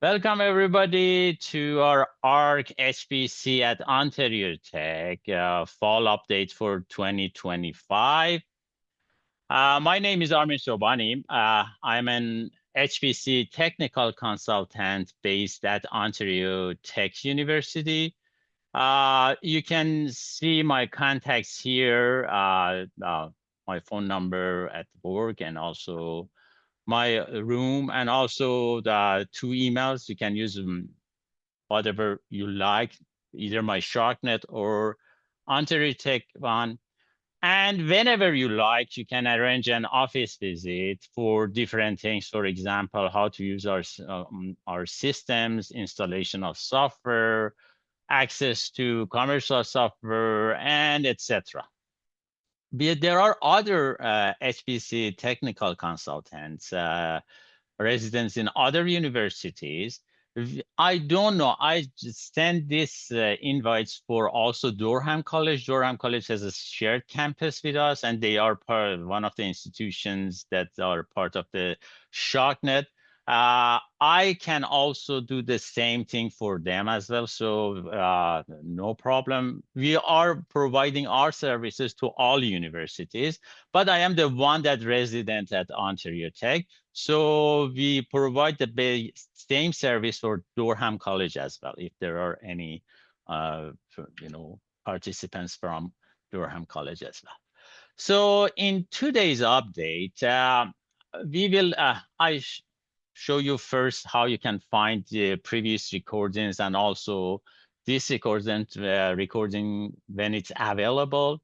Welcome everybody to our ARC HPC at OntarioTech fall update for 2025. My name is Armin Sobani. I'm an HPC technical consultant based at Ontario Tech University. You can see my contacts here, my phone number at work, and also my room, and also the two emails. You can use them whatever you like, either my Sharknet or OntarioTech one. And whenever you like, you can arrange an office visit for different things. For example, how to use our systems, installation of software, access to commercial software, and etc. There are other HPC technical consultants, residents in other universities. I don't know. I just send these invites for also Durham College. Durham College has a shared campus with us, and they are one of the institutions that are part of the SharkNet. I can also do the same thing for them as well. So no problem. We are providing our services to all universities, but I am the one that resident at Ontario Tech. So we provide the same service for Durham College as well, if there are any, participants from Durham College as well. So in today's update, we will, show you first how you can find the previous recordings and also this recording when it's available.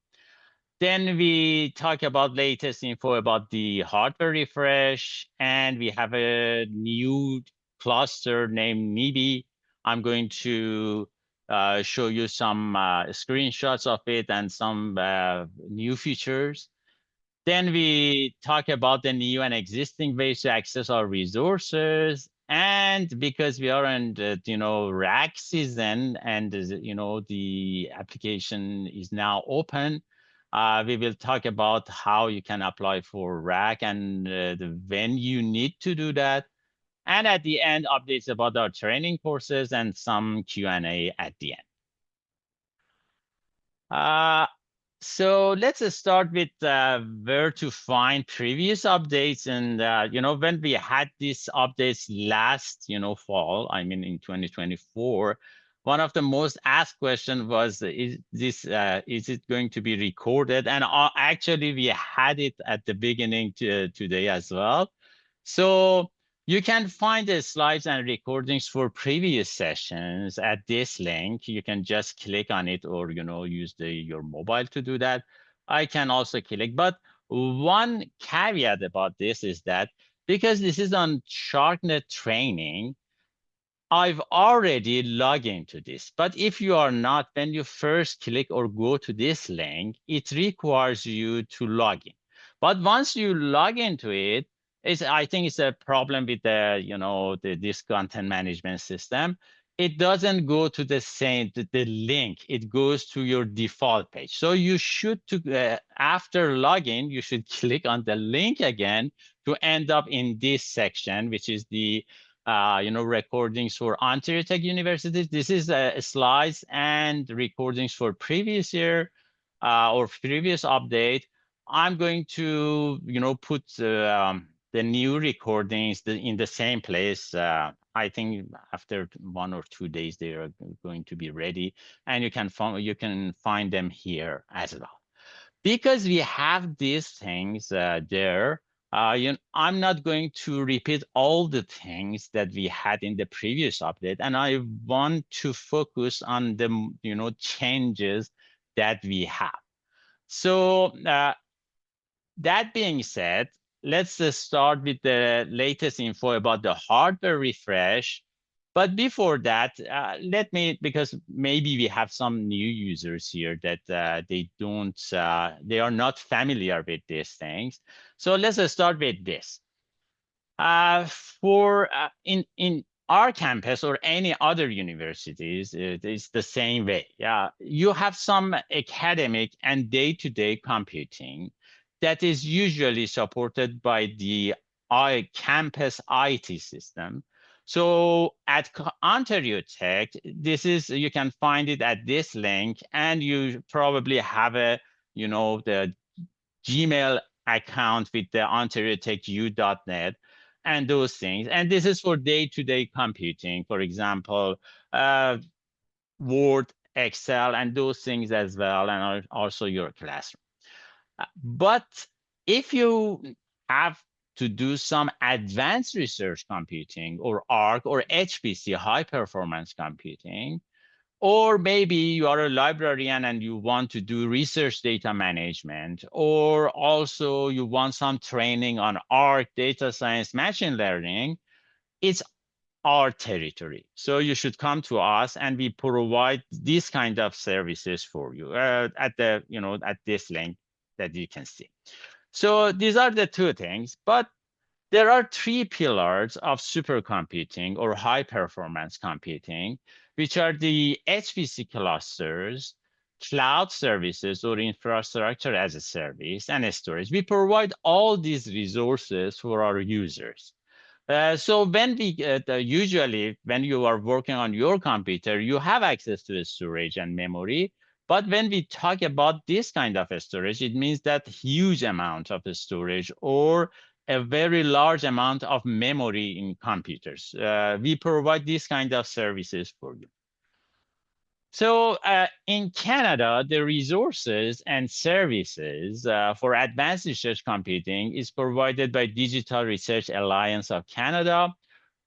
Then we talk about latest info about the hardware refresh, and we have a new cluster named MIBI. I'm going to show you some screenshots of it and some new features. Then we talk about the new and existing ways to access our resources. And because we are in the, rack season, and the application is now open, we will talk about how you can apply for rack and when you need to do that. And at the end, updates about our training courses and some Q&A at the end. So let's start with where to find previous updates. And, when we had these updates last, fall, I mean, in 2024, one of the most asked questions was, is it going to be recorded? And actually, we had it at the beginning today as well. So you can find the slides and recordings for previous sessions at this link. You can just click on it, or use your mobile to do that. I can also click, but one caveat about this is that because this is on SharkNet training, I've already logged into this. But if you are not, when you first click or go to this link, it requires you to log in. But once you log into it, I think it's a problem with this content management system. It doesn't go to the link. It goes to your default page. So you should, after login, you should click on the link again to end up in this section, which is the recordings for OntarioTech University. This is slides and recordings for previous year or previous update. I'm going to, put the new recordings in the same place. I think after 1 or 2 days, they are going to be ready, and you can find them here as well. Because we have these things there, I'm not going to repeat all the things that we had in the previous update, and I want to focus on the changes that we have. So that being said, let's start with the latest info about the hardware refresh. But before that, because maybe we have some new users here that they are not familiar with these things. So let's start with this. In our campus or any other universities, it's the same way. Yeah, you have some academic and day-to-day computing that is usually supported by the campus IT system. So at OntarioTech, you can find it at this link, and you probably have the Gmail account with the OntarioTechU.net and those things. And this is for day-to-day computing, for example, Word, Excel, and those things as well, and also your classroom. But if you have to do some advanced research computing or ARC or HPC, high performance computing, or maybe you are a librarian and you want to do research data management, or also you want some training on ARC, data science, machine learning, it's our territory. So you should come to us and we provide these kind of services for you at this link that you can see. So these are the two things, but there are three pillars of supercomputing or high performance computing, which are the HPC clusters, cloud services or infrastructure as a service, and storage. We provide all these resources for our users. So usually when you are working on your computer, you have access to the storage and memory. But when we talk about this kind of storage, it means that huge amount of storage or a very large amount of memory in computers. We provide these kind of services for you. So in Canada, the resources and services for advanced research computing is provided by Digital Research Alliance of Canada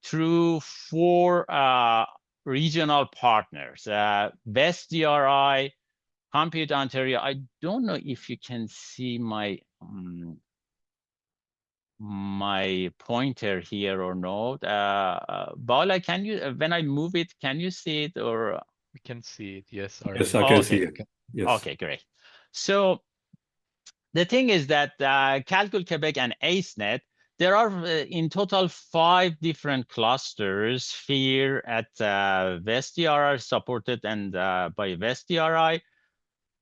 through four regional partners, West DRI, Compute Ontario. I don't know if you can see my pointer here or not. Paula, can you, when I move it, can you see it or? We can see it. Yes, Yes, I can see Okay. it. Yes. Okay, great. So the thing is that Calcul Quebec and AceNet, there are in total 5 different clusters here at WestDRI, supported and by WestDRI,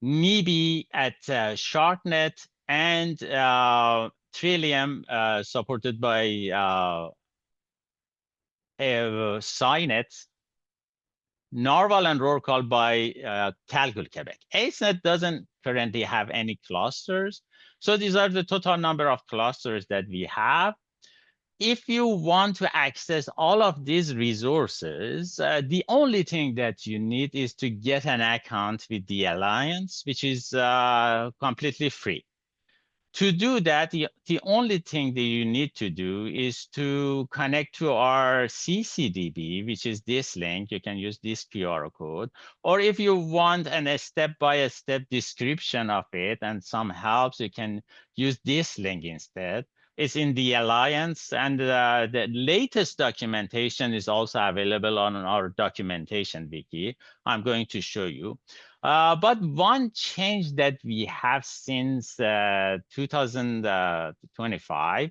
NIBI at SharkNet, and Trillium supported by SciNet, Narwhal and Rorqual by Calcul Quebec. AceNet doesn't currently have any clusters. So these are the total number of clusters that we have. If you want to access all of these resources, the only thing that you need is to get an account with the Alliance, which is completely free. To do that, the only thing that you need to do is to connect to our CCDB, which is this link. You can use this QR code. Or if you want a step-by-step description of it and some helps, you can use this link instead. It's in the Alliance, and the latest documentation is also available on our documentation wiki. I'm going to show you. But one change that we have since 2025,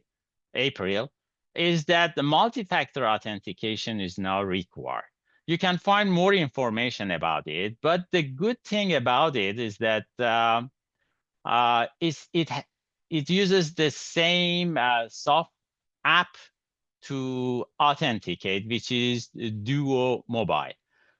April, is that the multi-factor authentication is now required. You can find more information about it, but the good thing about it is that it uses the same soft app to authenticate, which is Duo Mobile.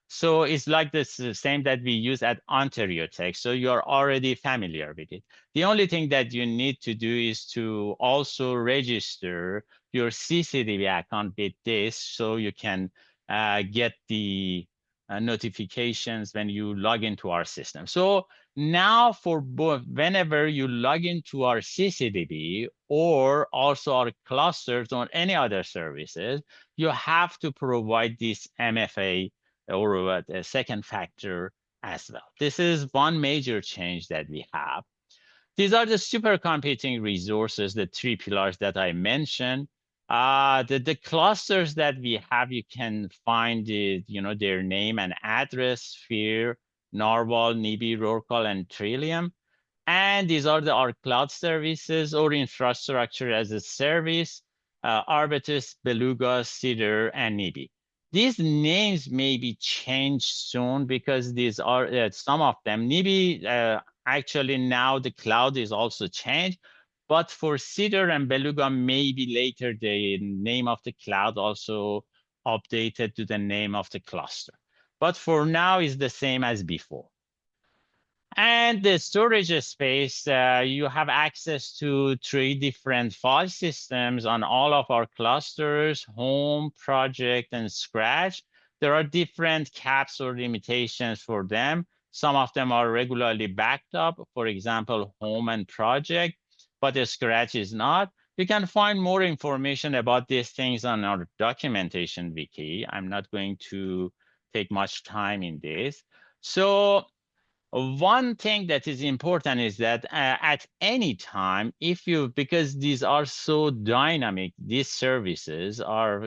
So it's like the same that we use at OntarioTech. So you're already familiar with it. The only thing that you need to do is to also register your CCDB account with this so you can get the notifications when you log into our system. So now for both, whenever you log into our CCDB or also our clusters or any other services, you have to provide this MFA or a second factor as well. This is one major change that we have. These are the supercomputing resources, the 3 pillars that I mentioned. The clusters that we have, you can find it, their name and address, Sphere, Narwhal, NIBI, Rorqual, and Trillium. And these are our cloud services or infrastructure as a service, Arbutus, Beluga, Cedar, and NIBI. These names may be changed soon because these are some of them. NIBI, actually now the cloud is also changed, but for Cedar and Beluga, maybe later the name of the cloud also updated to the name of the cluster. But for now, it's the same as before. And the storage space, you have access to 3 different file systems on all of our clusters: home, project, and scratch. There are different caps or limitations for them. Some of them are regularly backed up, for example, home and project, but the scratch is not. You can find more information about these things on our documentation wiki. I'm not going to take much time in this. So one thing that is important is that at any time, because these are so dynamic, these services are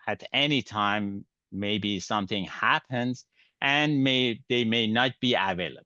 at any time, maybe something happens and they may not be available.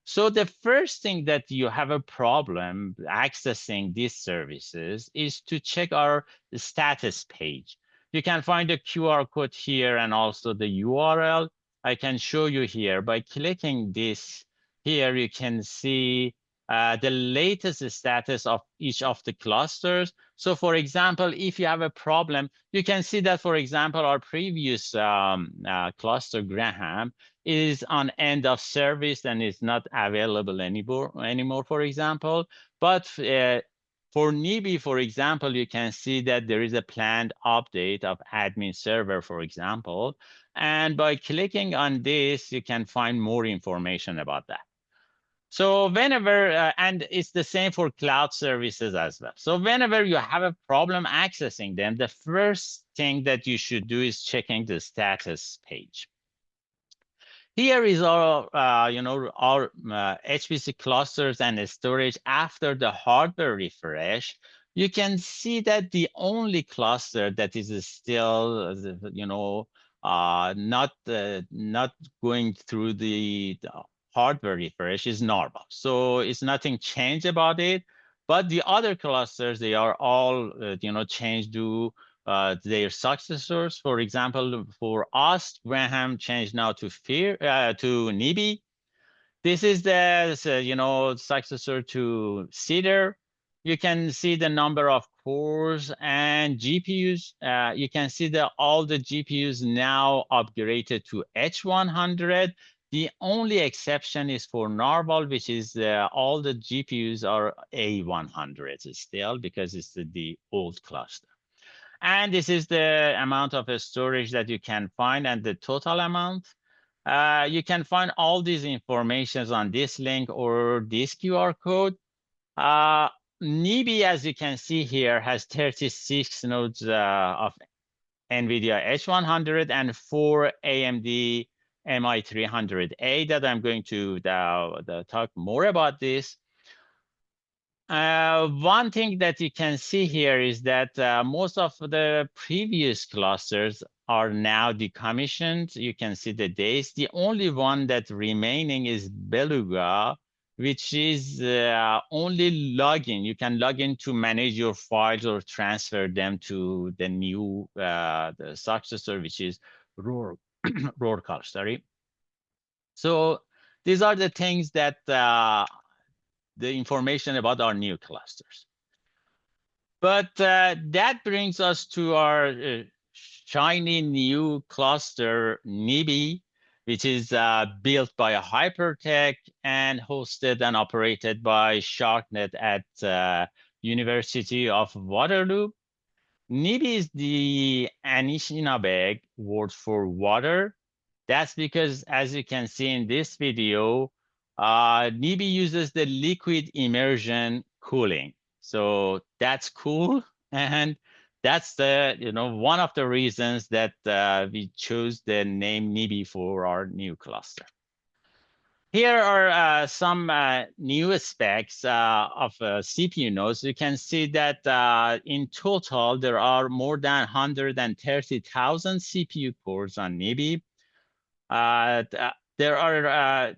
So the first thing that you have a problem accessing these services is to check our status page. You can find a QR code here and also the URL. I can show you here by clicking this. Here you can see the latest status of each of the clusters. So for example, if you have a problem, you can see that, for example, our previous cluster, Graham, is on end of service and is not available anymore, for example. But for NIBI, for example, you can see that there is a planned update of admin server, for example. And by clicking on this, you can find more information about that. So whenever, and it's the same for cloud services as well. So whenever you have a problem accessing them, the first thing that you should do is checking the status page. Here is our, our HPC clusters and storage after the hardware refresh. You can see that the only cluster that is still, not going through the hardware refresh is normal. So it's nothing changed about it. But the other clusters, they are all, changed to their successors. For example, for us, Graham changed now to NIBI. This is the successor to Cedar. You can see the number of cores and GPUs. You can see that all the GPUs now upgraded to H100. The only exception is for Narwhal, which is all the GPUs are A100 still, because it's the old cluster. And this is the amount of storage that you can find and the total amount. You can find all these informations on this link or this QR code. NIBI, as you can see here, has 36 nodes of NVIDIA H100 and 4 AMD MI300A that I'm going to talk more about this. One thing that you can see here is that most of the previous clusters are now decommissioned. You can see the dates. The only one that remaining is Beluga, which is only login. You can log in to manage your files or transfer them to the new the successor, which is Rorcal, sorry. So these are the things that the information about our new clusters. But that brings us to our shiny new cluster, NIBI, which is built by HyperTech and hosted and operated by SharkNet at University of Waterloo. NIBI is the Anishinaabe word for water. That's because, as you can see in this video, NIBI uses the liquid immersion cooling. So that's cool. And that's one of the reasons that we chose the name NIBI for our new cluster. Here are some new specs of CPU nodes. You can see that in total, there are more than 130,000 CPU cores on NIBI. There are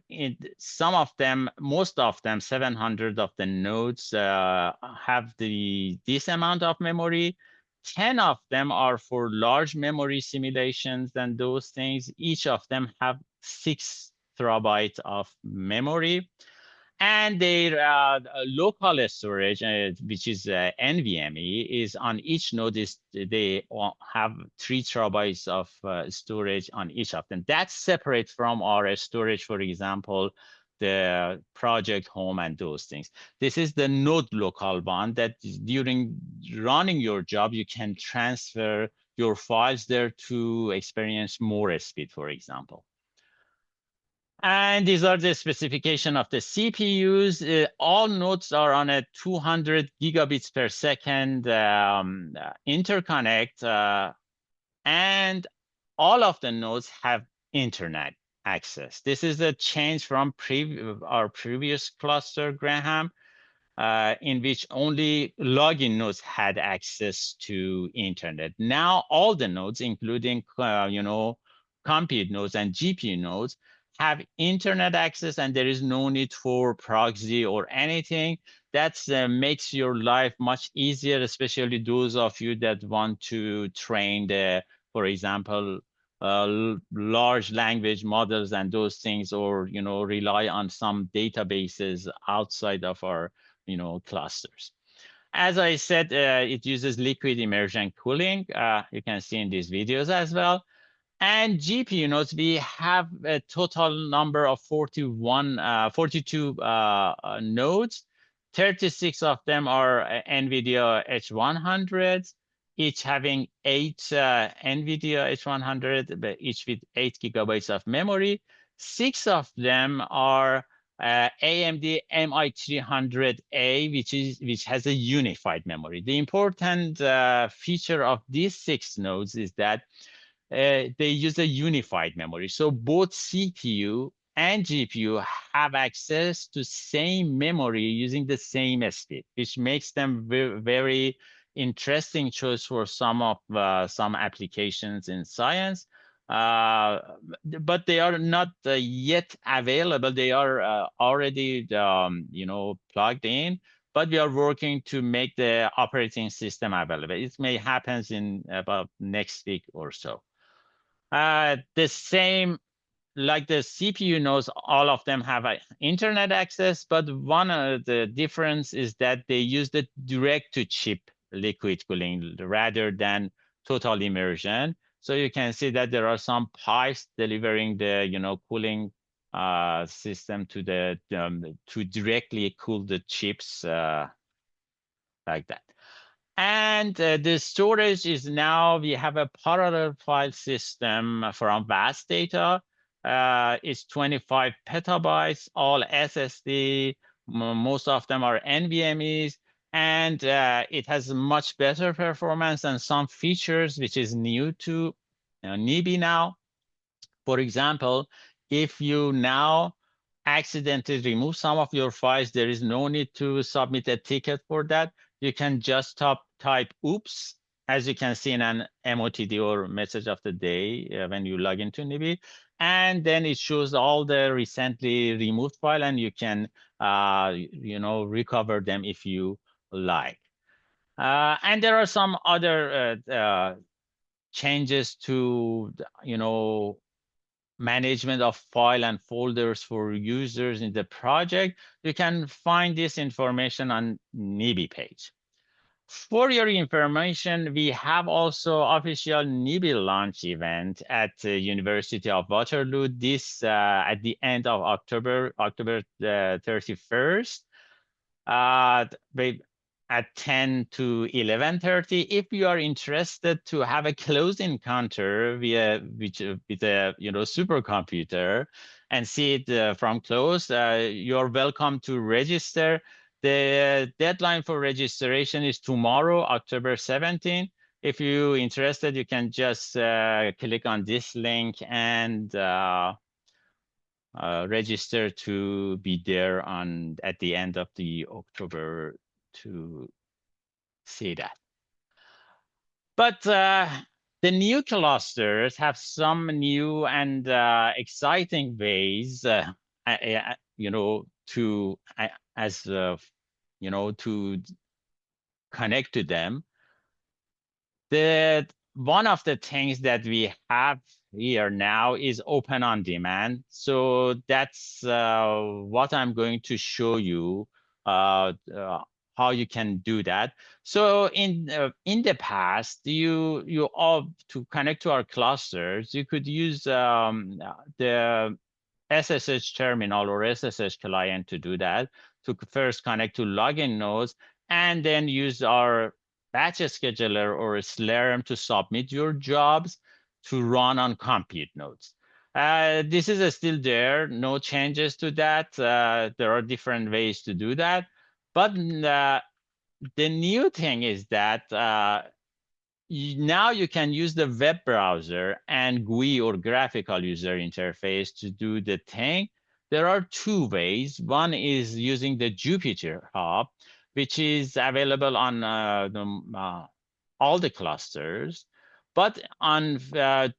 some of them, most of them, 700 of the nodes have this amount of memory. 10 of them are for large memory simulations and those things. Each of them have 6 terabytes of memory. And their local storage, which is NVMe, is on each node. They have 3 terabytes of storage on each of them. That's separate from our storage, for example, the project home and those things. This is the node local one that during running your job, you can transfer your files there to experience more speed, for example. And these are the specification of the CPUs. All nodes are on a 200 gigabits per second interconnect, and all of the nodes have internet access. This is a change from our previous cluster, Graham, in which only login nodes had access to internet. Now all the nodes, including compute nodes and GPU nodes, have internet access, and there is no need for proxy or anything. That makes your life much easier, especially those of you that want to train the, for example, large language models and those things, or rely on some databases outside of our clusters. As I said, it uses liquid immersion cooling. You can see in these videos as well. And GPU nodes, we have a total number of 42 nodes. 36 of them are NVIDIA H100s, each having 8 NVIDIA H100, but each with 8 gigabytes of memory. 6 of them are AMD MI300A, which has a unified memory. The important feature of these 6 nodes is that they use a unified memory. So both CPU and GPU have access to same memory using the same speed, which makes them very interesting choice for some applications in science. But they are not yet available. They are already plugged in, but we are working to make the operating system available. It may happen in about next week or so. The same, like the CPU nodes, all of them have internet access, but one of the difference is that they use the direct-to-chip liquid cooling rather than total immersion. So you can see that there are some pipes delivering the cooling system to to directly cool the chips like that. And the storage is now, we have a parallel file system from VAST data. It's 25 petabytes, all SSD. Most of them are NVMEs. And it has much better performance and some features which is new to NIBI now. For example, if you now accidentally remove some of your files, there is no need to submit a ticket for that. You can just type oops, as you can see in an MOTD or message of the day when you log into NIBI. And then it shows all the recently removed file, and you can recover them if you like. And there are some other changes to management of file and folders for users in the project. You can find this information on NIBI page. For your information, we have also official NIBI launch event at the University of Waterloo this at the end of October 31st. At 10 to 11:30. If you are interested to have a close encounter with a supercomputer and see it from close, you're welcome to register. The deadline for registration is tomorrow, October 17th. If you're interested, you can just click on this link and register to be there at the end of the October to see that. But the new clusters have some new and exciting ways, to connect to them. one of the things that we have here now is open on demand. So that's what I'm going to show you how you can do that. So in the past, you all to connect to our clusters, you could use the SSH terminal or SSH client to do that, to first connect to login nodes, and then use our batch scheduler or Slurm to submit your jobs to run on compute nodes. This is still there, no changes to that. There are different ways to do that. But the new thing is that now you can use the web browser and GUI or graphical user interface to do the thing. There are two ways. One is using the Jupyter Hub, which is available on all the clusters. But on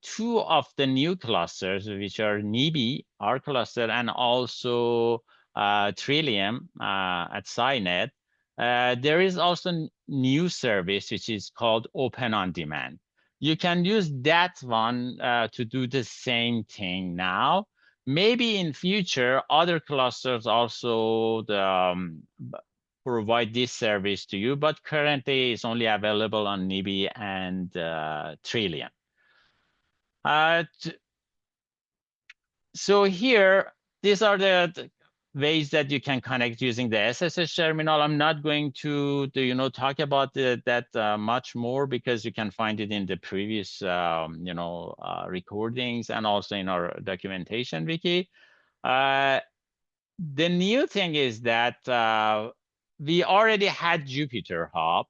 two of the new clusters, which are NIBI, our cluster, and also Trillium at SciNet, there is also new service, which is called Open on Demand. You can use that one to do the same thing now. Maybe in future, other clusters also provide this service to you, but currently it's only available on NIBI and Trillium. So here, these are the ways that you can connect using the SSH terminal. I'm not going to talk about that much more, because you can find it in the previous recordings and also in our documentation wiki. The new thing is that we already had Jupyter Hub.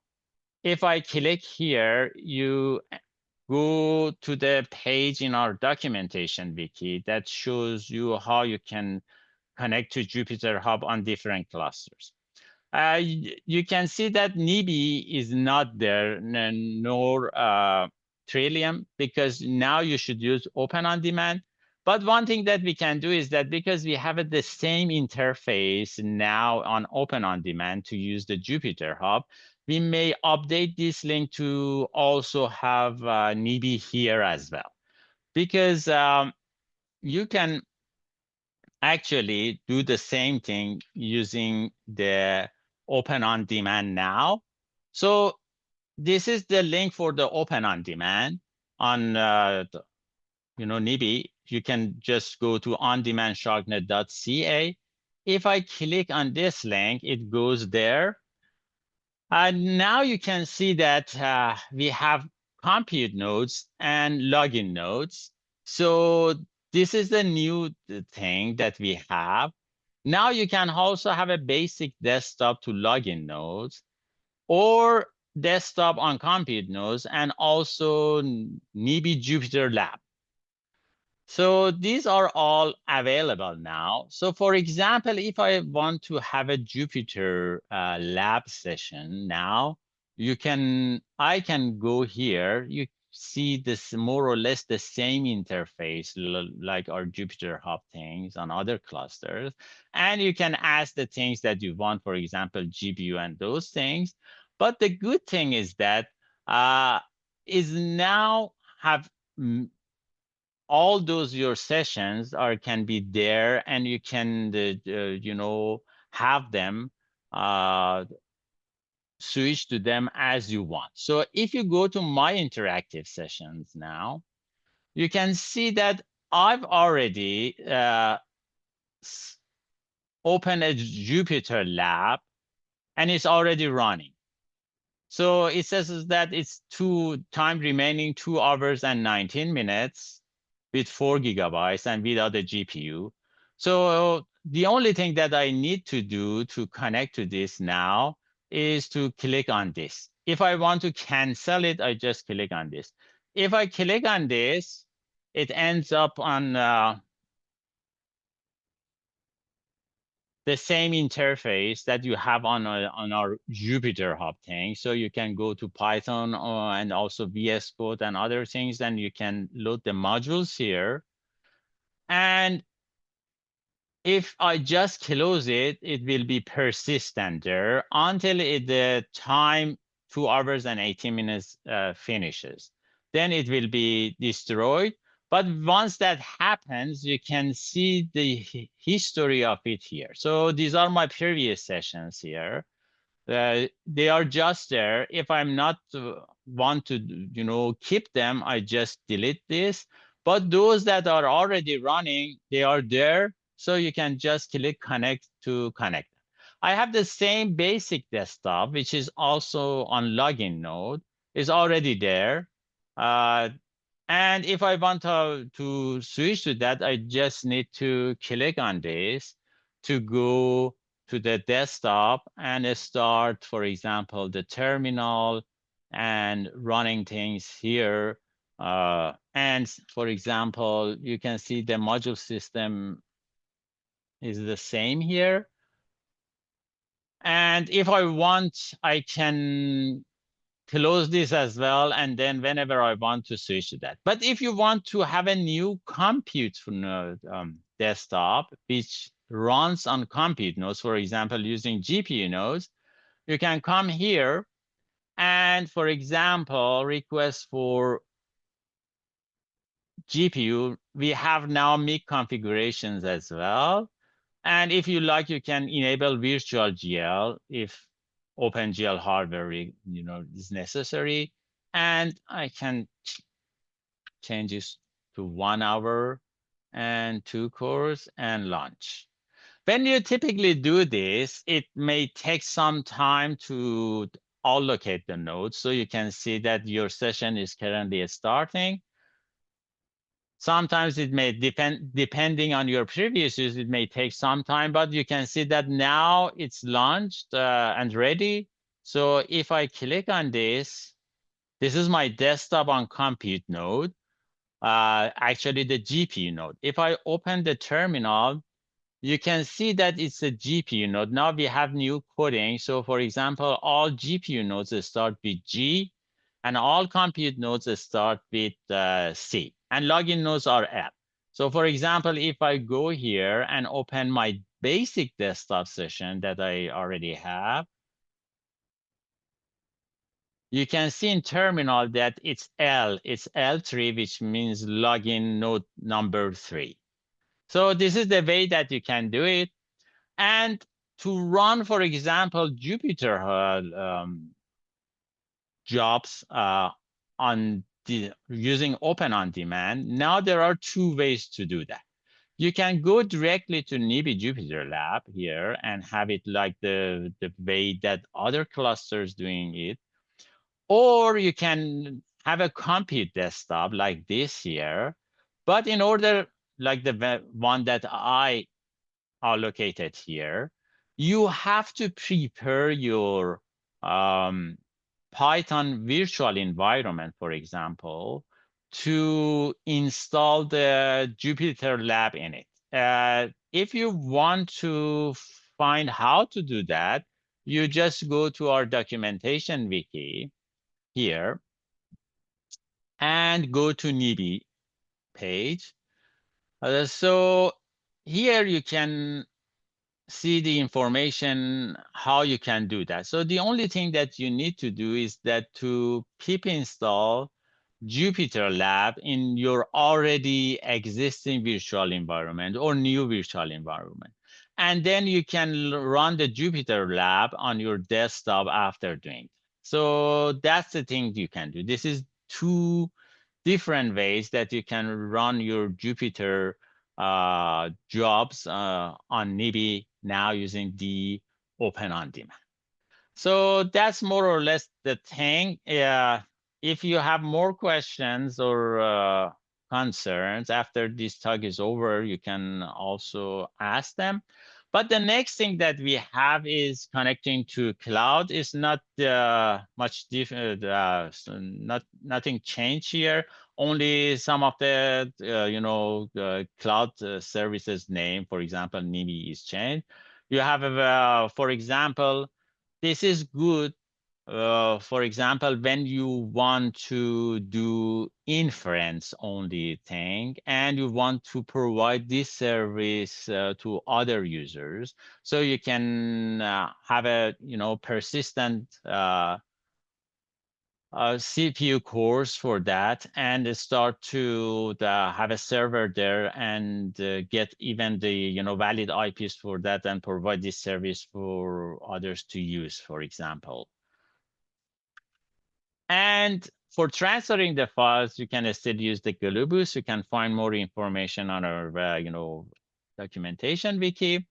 If I click here, you go to the page in our documentation wiki that shows you how you can connect to Jupyter Hub on different clusters. You can see that NIBI is not there, nor Trillium, because now you should use Open on Demand. But one thing that we can do is that because we have the same interface now on Open on Demand to use the Jupyter Hub, we may update this link to also have NIBI here as well. Because you can actually do the same thing using the Open on Demand now. So this is the link for the Open on Demand on NIBI. You can just go to ondemandshardnet.ca. If I click on this link, it goes there. And now you can see that we have compute nodes and login nodes. So this is the new thing that we have. Now you can also have a basic desktop to login nodes, or desktop on compute nodes, and also NIBI Jupyter Lab. So these are all available now. So for example, if I want to have a Jupyter lab session now, I can go here. You see this more or less the same interface like our Jupyter Hub things on other clusters. And you can ask the things that you want, for example, GPU and those things. But the good thing is that is now have all those your sessions can be there, and you can have them switch to them as you want. So if you go to my interactive sessions now, you can see that I've already opened a Jupyter lab, and it's already running. So it says that it's time remaining 2 hours and 19 minutes with 4 gigabytes and without a GPU. So the only thing that I need to do to connect to this now is to click on this. If I want to cancel it, I just click on this. If I click on this, it ends up on the same interface that you have on our Jupyter Hub thing. So you can go to Python and also VS Code and other things, and you can load the modules here. And if I just close it, it will be persistent there until the time 2 hours and 18 minutes finishes. then it will be destroyed. But once that happens, you can see the history of it here. So these are my previous sessions here. They are just there. If I'm not want to, keep them, I just delete this. But those that are already running, they are there. So you can just click connect to connect. I have the same basic desktop, which is also on login node, is already there. Uh, and if I want to switch to that, I just need to click on this to go to the desktop and start, for example, the terminal and running things here. And for example, you can see the module system is the same here. And if I want, I can close this as well. And then whenever I want to switch to that. But if you want to have a new compute node desktop, which runs on compute nodes, for example, using GPU nodes, you can come here and, for example, request for GPU. We have now MIG configurations as well. And if you like, you can enable virtual GL if OpenGL hardware, is necessary. And I can change this to 1 hour and 2 cores and launch. When you typically do this, it may take some time to allocate the nodes. So you can see that your session is currently starting. Sometimes it may depending on your previous use, it may take some time, but you can see that now it's launched and ready. So if I click on this, this is my desktop on compute node, actually the GPU node. If I open the terminal, you can see that it's a GPU node. Now we have new coding. So for example, all GPU nodes start with G, and all compute nodes start with C, and login nodes are L. So for example, if I go here and open my basic desktop session that I already have, you can see in terminal that it's L, it's L3, which means login node number 3. So this is the way that you can do it. And to run, for example, Jupyter jobs on using Open on Demand, now there are 2 ways to do that. You can go directly to NIBI Jupyter Lab here and have it like the way that other clusters doing it. Or you can have a compute desktop like this here. But in order, like the one that I allocated here, you have to prepare your Python virtual environment, for example, to install the Jupyter Lab in it. If you want to find how to do that, you just go to our documentation wiki here and go to NIBI page. So here you can see the information how you can do that. So the only thing that you need to do is that to pip install Jupyter Lab in your already existing virtual environment or new virtual environment. And then you can run the Jupyter Lab on your desktop after doing that. So that's the thing you can do. This is 2 different ways that you can run your Jupyter jobs on NIBI now using the Open on Demand. So that's more or less the thing. If you have more questions or concerns after this talk is over, you can also ask them. But the next thing that we have is connecting to cloud. Is not much different. Nothing changed here. Only some of the cloud services name, for example, NIMI is changed. You have, for example, this is good. For example, when you want to do inference only thing and you want to provide this service to other users, so you can have a persistent CPU cores for that and start to have a server there and get even the valid IPs for that and provide this service for others to use, for example. And for transferring the files, you can still use the Globus. You can find more information on our documentation wiki.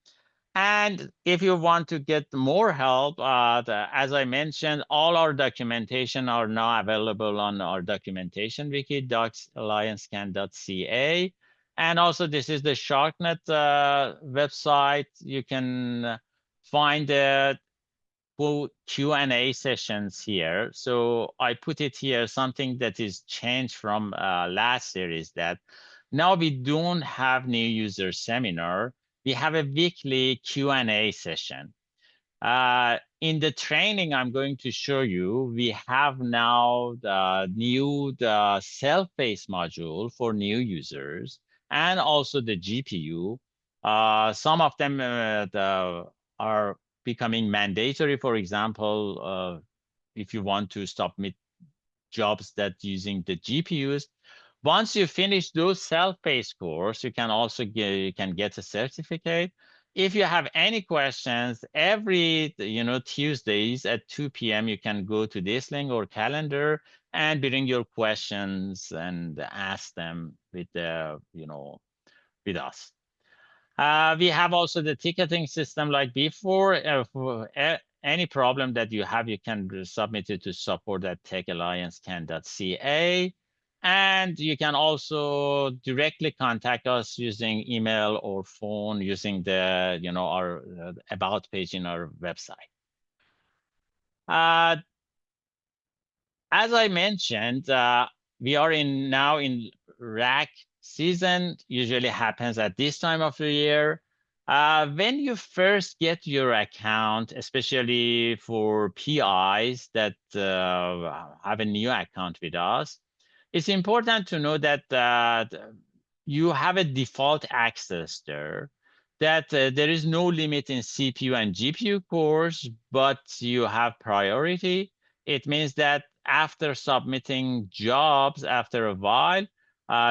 And if you want to get more help, as I mentioned, all our documentation are now available on our documentation wiki, docsalliancecan.ca. And also, this is the SharkNet website. You can find the Q&A sessions here. So I put it here, something that is changed from last series, that now we don't have new user seminar. We have a weekly Q&A session. In the training I'm going to show you, we have now the new self-paced module for new users and also the GPU. Some of them are becoming mandatory. For example, if you want to submit jobs that using the GPUs, once you finish those self-paced course, you can also get a certificate. If you have any questions, every Tuesdays at 2 p.m. you can go to this link or calendar and bring your questions and ask them with with us. We have also the ticketing system like before. For any problem that you have, you can submit it to support@techalliancecan.ca. And you can also directly contact us using email or phone using the, our about page in our website. As I mentioned, we are now in rack season. Usually happens at this time of the year. When you first get your account, especially for PIs that have a new account with us, it's important to know that you have a default access there, that there is no limit in CPU and GPU cores, but you have priority. It means that after submitting jobs, after a while,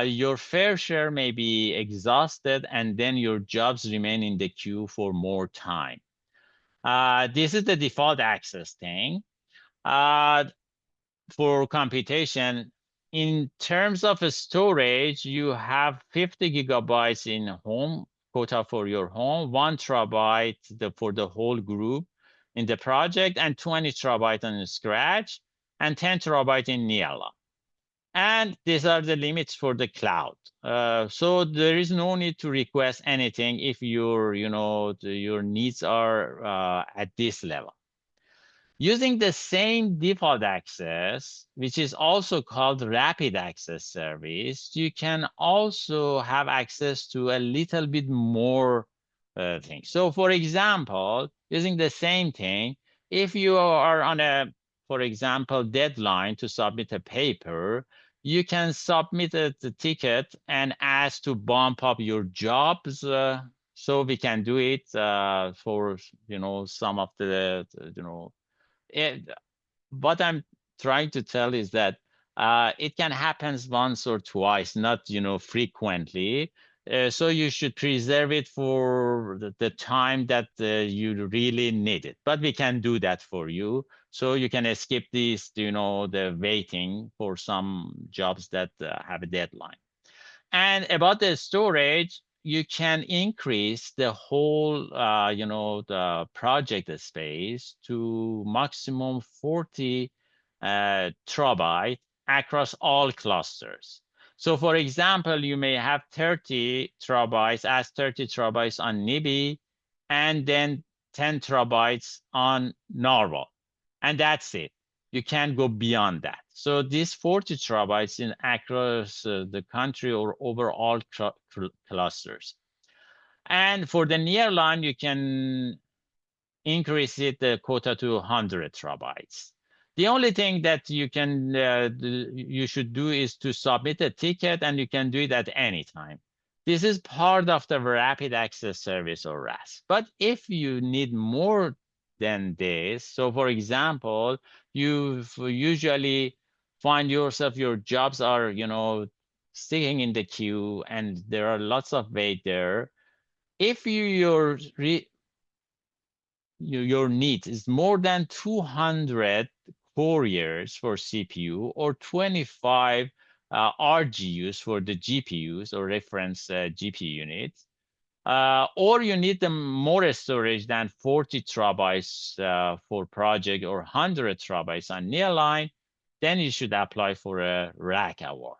your fair share may be exhausted, and then your jobs remain in the queue for more time. This is the default access thing. For computation, in terms of storage, you have 50 gigabytes in home quota for your home, 1 terabyte for the whole group in the project, and 20 terabyte on Scratch, and 10 terabyte in Niala. And these are the limits for the cloud. So there is no need to request anything if your needs are at this level. Using the same default access, which is also called rapid access service, you can also have access to a little bit more things. So for example, using the same thing, if you are on for example, deadline to submit a paper, you can submit the ticket and ask to bump up your jobs. So we can do it for, some of the, what I'm trying to tell is that it can happen once or twice, not frequently. So you should preserve it for the time that you really need it. But we can do that for you, so you can skip this, the waiting for some jobs that have a deadline. And about the storage, you can increase the whole, the project space to maximum 40 terabyte across all clusters. So for example, you may have 30 terabytes as 30 terabytes on NIBI, and then 10 terabytes on Narwhal. And that's it. You can't go beyond that. So these 40 terabytes in across the country or overall clusters. And for the nearline, you can increase it the quota to 100 terabytes. The only thing that you should do is to submit a ticket, and you can do it at any time. This is part of the rapid access service, or RAS. But if you need more than this, so for example, you usually find yourself, your jobs are, sticking in the queue and there are lots of wait there. If your need is more than 200 core years for CPU or 25 RGUs for the GPUs or reference GPU units, or you need more storage than 40 terabytes for project or 100 terabytes on nearline, then you should apply for a rack award.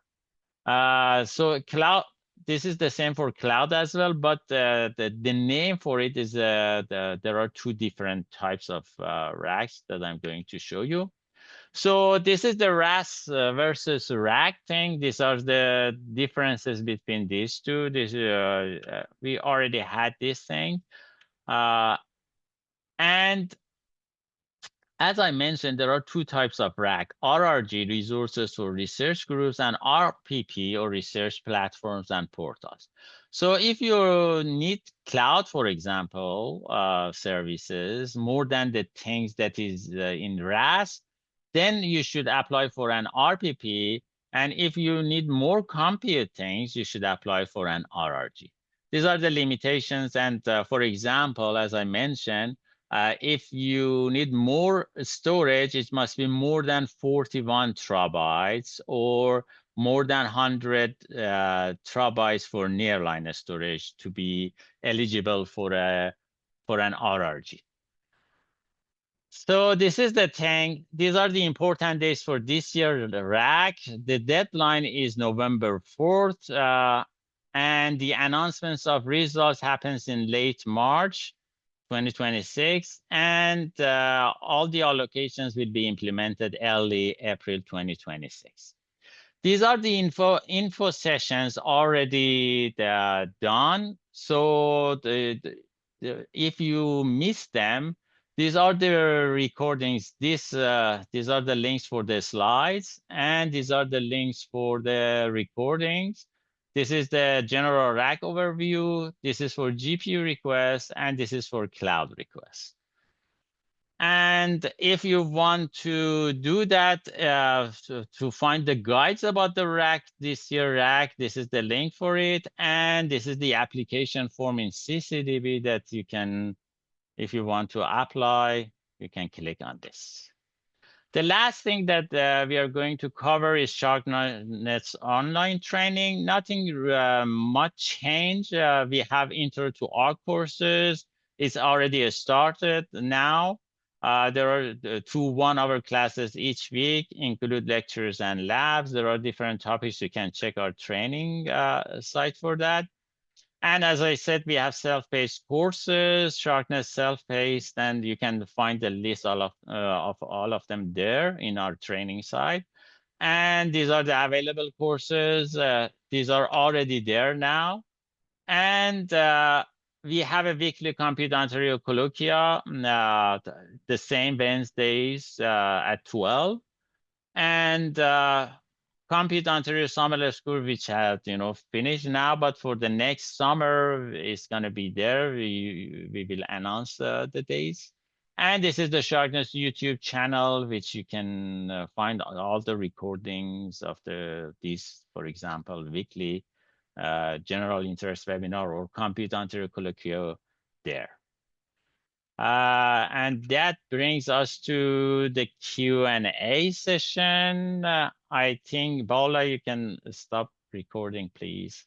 So cloud, this is the same for cloud as well, but the name for it is there are two different types of racks that I'm going to show you. So this is the RAS versus rack thing. These are the differences between these two. We already had this thing. And as I mentioned, there are two types of rack: RRG, resources for research groups, and RPP, or research platforms and portals. So if you need cloud, for example, services, more than the things that is in RAS, then you should apply for an RPP. And if you need more compute things, you should apply for an RRG. These are the limitations. And for example, as I mentioned, if you need more storage, it must be more than 41 terabytes or more than 100 terabytes for nearline storage to be eligible for an RRG. So this is the thing. These are the important dates for this year, the rack. The deadline is November 4th, and the announcements of results happens in late March 2026, and all the allocations will be implemented early April 2026. These are the info sessions already done. So if you miss them, these are the recordings. These are the links for the slides, and these are the links for the recordings. This is the general rack overview. This is for GPU requests, and this is for cloud requests. And if you want to do that, to find the guides about the rack, this year rack, this is the link for it. And this is the application form in CCDB that you can, if you want to apply, you can click on this. The last thing that we are going to cover is SharkNet's online training. Nothing much change. We have Intro to R courses. It's already started now. There are 2 one-hour classes each week, include lectures and labs. There are different topics. You can check our training site for that. And as I said, we have self-paced courses, SharkNet self-paced, and you can find the list of all of them there in our training site. And these are the available courses. These are already there now. And we have a weekly Compute Ontario colloquia, the same Wednesdays at 12. And Compute Ontario Summer School, which has finished now, but for the next summer, it's going to be there. We will announce the dates. And this is the SharkNet YouTube channel, which you can find all the recordings of these, for example, weekly general interest webinar or Compute Ontario colloquia there. And that brings us to the Q&A session. I think, Paula, you can stop recording, please.